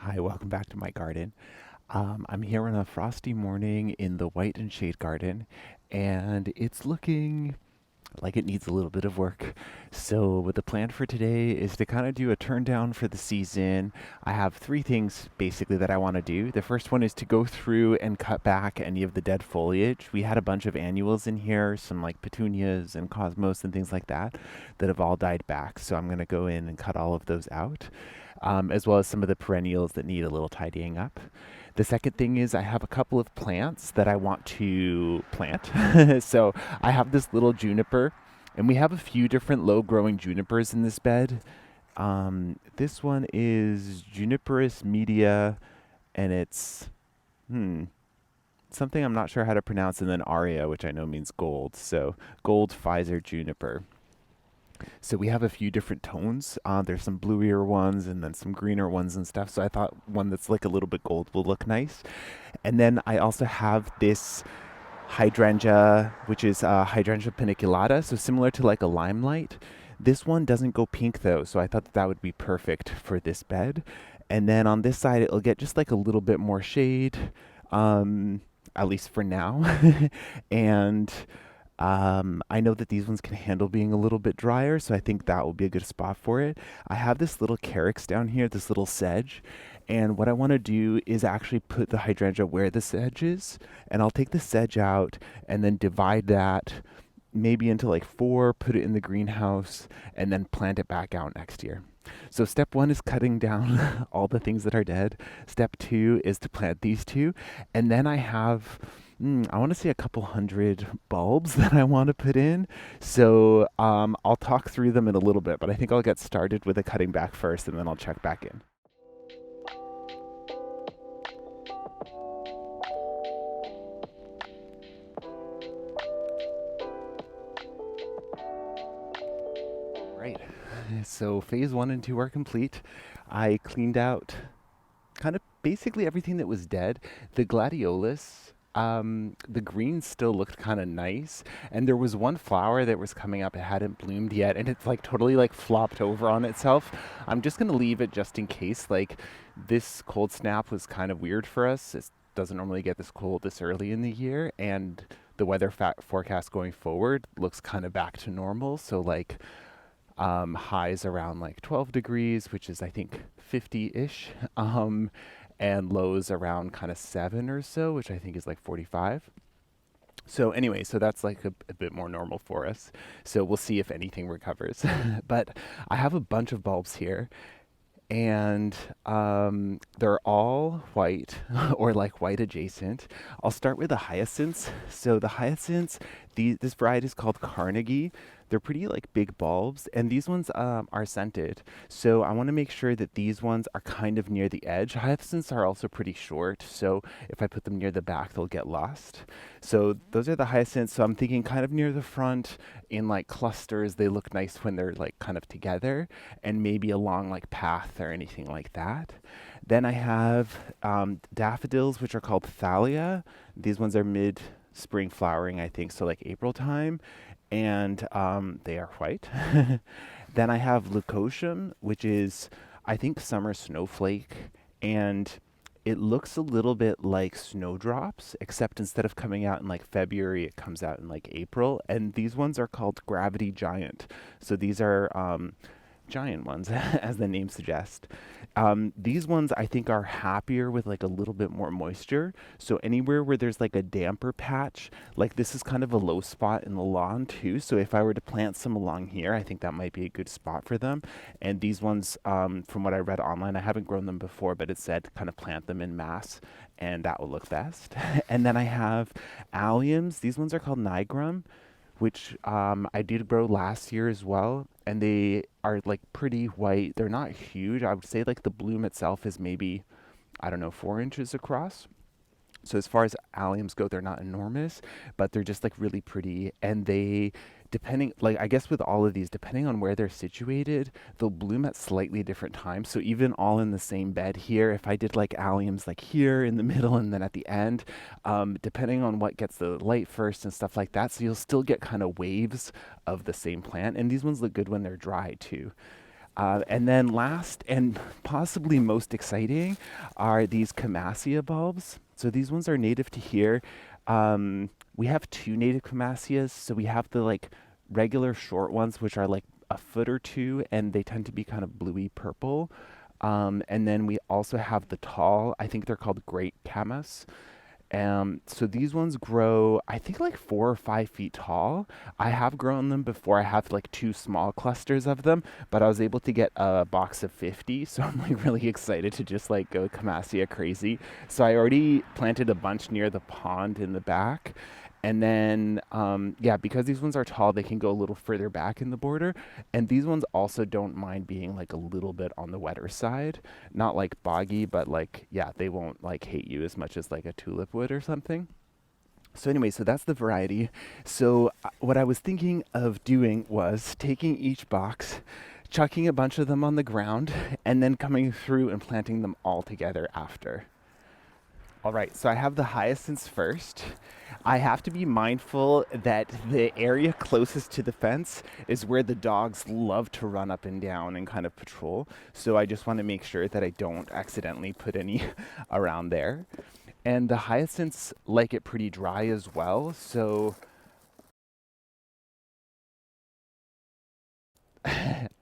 Hi, welcome back to my garden. I'm here on a frosty morning in the White and Shade garden, and it's looking like it needs a little bit of work. So, what the plan for today is to kind of do a turn down for the season. I have three things basically that I want to do. The first one is to go through and cut back any of the dead foliage. We had a bunch of annuals in here, some like petunias and cosmos and things like that that have all died back. So, I'm going to go in and cut all of those out, as well as some of the perennials that need a little tidying up. The second thing is I have a couple of plants that I want to plant. So I have this little juniper, and we have a few different low growing junipers in this bed. This one is Juniperus media, and it's hmm, something I'm not sure how to pronounce, and then aria, which I know means gold. So gold Pfizer juniper. So we have a few different tones. There's some bluier ones and then some greener ones and stuff. So I thought one that's like a little bit gold will look nice. And then I also have this hydrangea, which is hydrangea paniculata. So similar to like a limelight. This one doesn't go pink though. So I thought that would be perfect for this bed. And then on this side, it'll get just like a little bit more shade, um, at least for now. And I know that these ones can handle being a little bit drier, so I think that will be a good spot for it. I have this little carex down here, this little sedge, and what I want to do is actually put the hydrangea where the sedge is, and I'll take the sedge out and then divide that maybe into like four, put it in the greenhouse, and then plant it back out next year. So step one is cutting down all the things that are dead. Step two is to plant these two, and then I have I want to say a couple hundred bulbs that I want to put in. So I'll talk through them in a little bit, but I think I'll get started with the cutting back first, and then I'll check back in. Right. So phase one and two are complete. I cleaned out kind of basically everything that was dead. The gladiolus, the greens still looked kind of nice, and there was one flower that was coming up. It hadn't bloomed yet, and it's like totally like flopped over on itself. I'm just gonna leave it just in case. Like this cold snap was kind of weird for us. It doesn't normally get this cold this early in the year, and the weather forecast going forward looks kind of back to normal. So like highs around like 12 degrees, which is I think 50-ish, and lows around kind of 7 or so, which I think is like 45. So anyway, so that's like a bit more normal for us. So we'll see if anything recovers. But I have a bunch of bulbs here, and they're all white or like white adjacent. I'll start with the hyacinths. So the hyacinths, this variety is called Carnegie. They're pretty like big bulbs, and these ones are scented. So I want to make sure that these ones are kind of near the edge. Hyacinths are also pretty short, so if I put them near the back, they'll get lost. So those are the hyacinths. So I'm thinking kind of near the front in like clusters. They look nice when they're like kind of together, and maybe along like path or anything like that. Then I have daffodils, which are called thalia. These ones are mid spring flowering, I think, so like April time, and they are white. Then I have leucotium, which is, I think, summer snowflake, and it looks a little bit like snowdrops, except instead of coming out in like February, it comes out in like April. And these ones are called gravity giant. So these are giant ones, as the name suggests. These ones I think are happier with like a little bit more moisture. So anywhere where there's like a damper patch, like this is kind of a low spot in the lawn too. So if I were to plant some along here, I think that might be a good spot for them. And these ones, from what I read online, I haven't grown them before, but it said kind of plant them in mass, and that will look best. And then I have alliums. These ones are called nigrum, which I did grow last year as well, and they are like pretty white. They're not huge. I would say like the bloom itself is maybe, I don't know, 4 inches across. So as far as alliums go, they're not enormous, but they're just like really pretty. And they, depending, like I guess with all of these, depending on where they're situated, they'll bloom at slightly different times. So even all in the same bed here, if I did like alliums like here in the middle and then at the end, depending on what gets the light first and stuff like that, so you'll still get kind of waves of the same plant. And these ones look good when they're dry too. And then last and possibly most exciting are these Camassia bulbs. So these ones are native to here. We have two native Camassias. So we have the like regular short ones, which are like a foot or two, and they tend to be kind of bluey purple. And then we also have the tall, I think they're called Great Camas. So these ones grow, I think like 4 or 5 feet tall. I have grown them before. I have like two small clusters of them, but I was able to get a box of 50. So I'm like really excited to just like go Camassia crazy. So I already planted a bunch near the pond in the back. And then, yeah, because these ones are tall, they can go a little further back in the border. And these ones also don't mind being like a little bit on the wetter side. Not like boggy, but like, yeah, they won't like hate you as much as like a tulip would or something. So anyway, so that's the variety. So what I was thinking of doing was taking each box, chucking a bunch of them on the ground, and then coming through and planting them all together after. All right, so I have the hyacinths first. I have to be mindful that the area closest to the fence is where the dogs love to run up and down and kind of patrol. So I just want to make sure that I don't accidentally put any around there. And the hyacinths like it pretty dry as well. So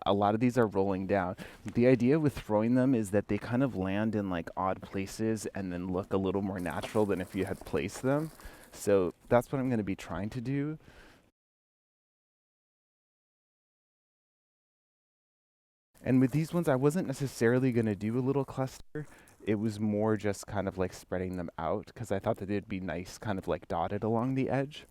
a lot of these are rolling down. The idea with throwing them is that they kind of land in like odd places and then look a little more natural than if you had placed them. So that's what I'm going to be trying to do. And with these ones, I wasn't necessarily going to do a little cluster. It was more just kind of like spreading them out because I thought that they'd be nice, kind of like dotted along the edge.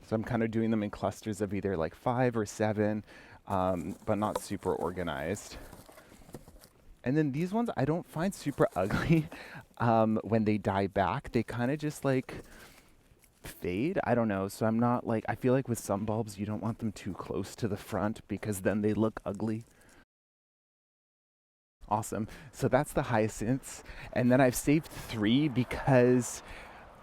So I'm kind of doing them in clusters of either like 5 or 7, but not super organized. And then these ones I don't find super ugly when they die back. They kind of just like fade. I don't know. So I'm not like, I feel like with some bulbs, you don't want them too close to the front because then they look ugly. Awesome. So that's the hyacinths. And then I've saved 3 because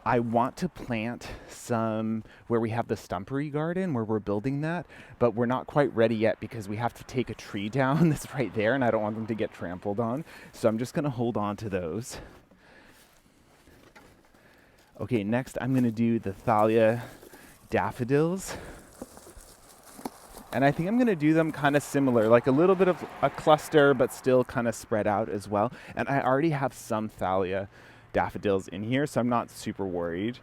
I want to plant some where we have the stumpery garden where we're building that, but we're not quite ready yet because we have to take a tree down that's right there and I don't want them to get trampled on. So I'm just going to hold on to those. Okay, next I'm going to do the Thalia daffodils. And I think I'm going to do them kind of similar, like a little bit of a cluster, but still kind of spread out as well. And I already have some Thalia daffodils in here, so I'm not super worried.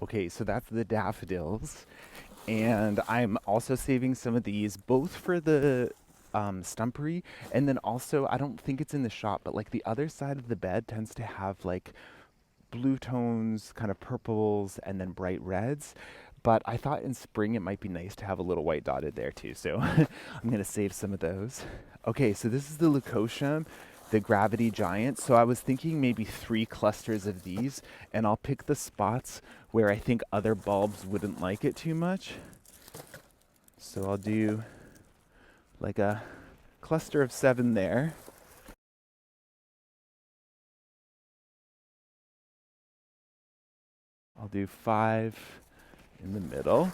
Okay, so that's the daffodils. And I'm also saving some of these both for the stumpery, and then also, I don't think it's in the shop, but like the other side of the bed tends to have like blue tones, kind of purples, and then bright reds. But I thought in spring it might be nice to have a little white dotted there too, so I'm gonna save some of those. Okay, so this is the Leucotium, the Gravity Giant. So I was thinking maybe 3 clusters of these, and I'll pick the spots where I think other bulbs wouldn't like it too much. So I'll do like a cluster of 7 there. I'll do 5 in the middle.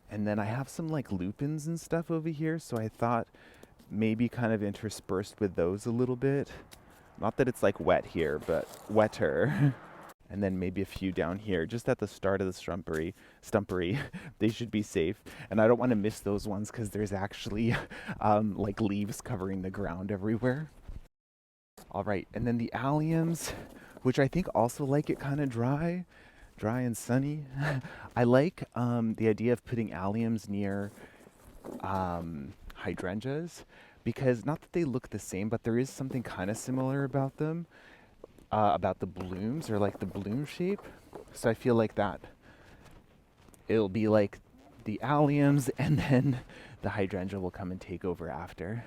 And then I have some like lupins and stuff over here, so I thought maybe kind of interspersed with those a little bit. Not that it's like wet here, but wetter. And then maybe a few down here, just at the start of the stumpery. They should be safe. And I don't want to miss those ones because there's actually like leaves covering the ground everywhere. All right, and then the alliums, which I think also like it kind of dry and sunny. I like the idea of putting alliums near hydrangeas because not that they look the same, but there is something kind of similar about them, about the blooms or like the bloom shape. So I feel like that it'll be like the alliums and then the hydrangea will come and take over after.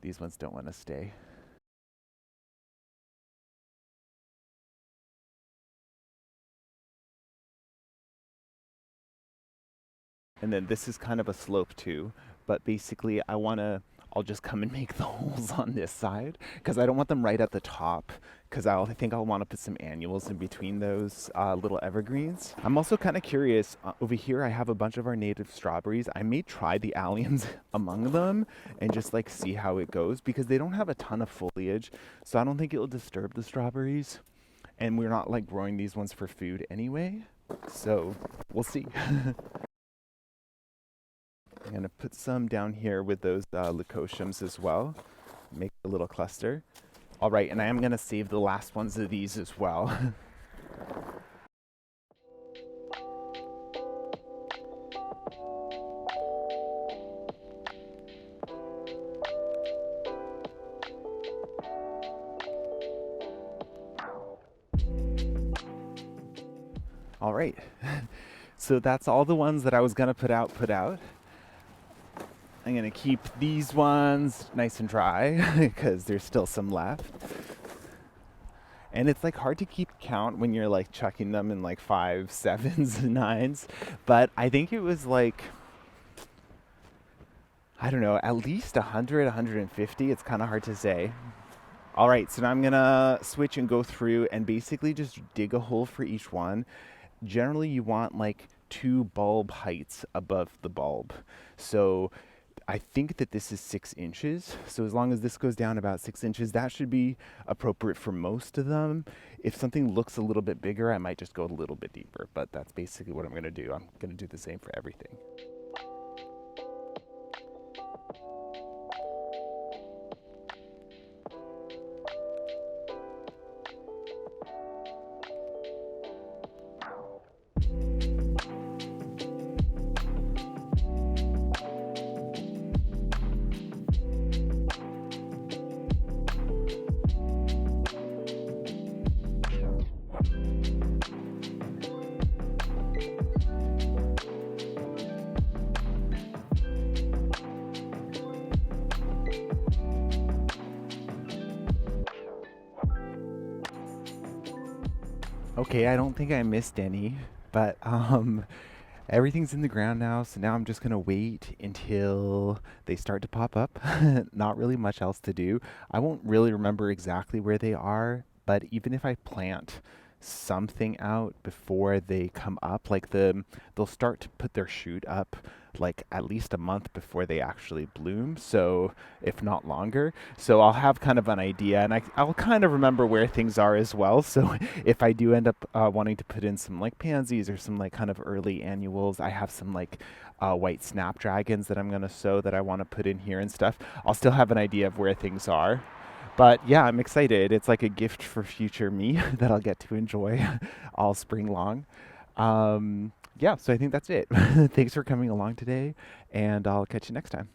These ones don't want to stay. And then this is kind of a slope too, but basically I'll just come and make the holes on this side because I don't want them right at the top because I think I'll want to put some annuals in between those little evergreens. I'm also kind of curious, over here I have a bunch of our native strawberries. I may try the alliums among them and just like see how it goes because they don't have a ton of foliage, so I don't think it'll disturb the strawberries. And we're not like growing these ones for food anyway, so we'll see. I'm gonna put some down here with those leucotiums as well. Make a little cluster. All right, and I am gonna save the last ones of these as well. All right, so that's all the ones that I was gonna put out. I'm gonna keep these ones nice and dry because there's still some left. And it's like hard to keep count when you're like chucking them in like five, sevens, and nines. But I think it was like, I don't know, at least 100, 150. It's kind of hard to say. All right, so now I'm gonna switch and go through and basically just dig a hole for each one. Generally, you want like 2 bulb heights above the bulb. So I think that this is 6 inches. So as long as this goes down about 6 inches, that should be appropriate for most of them. If something looks a little bit bigger, I might just go a little bit deeper, but that's basically what I'm gonna do. I'm gonna do the same for everything. Okay, I don't think I missed any, but everything's in the ground now, so now I'm just gonna wait until they start to pop up. Not really much else to do. I won't really remember exactly where they are, but even if I plant something out before they come up, they'll start to put their shoot up like at least a month before they actually bloom, so if not longer. So I'll have kind of an idea, and I'll kind of remember where things are as well. So if I do end up wanting to put in some like pansies or some like kind of early annuals, I have some like white snapdragons that I'm gonna sow that I want to put in here and stuff. I'll still have an idea of where things are. But yeah, I'm excited. It's like a gift for future me that I'll get to enjoy all spring long. Yeah, so I think that's it. Thanks for coming along today, and I'll catch you next time.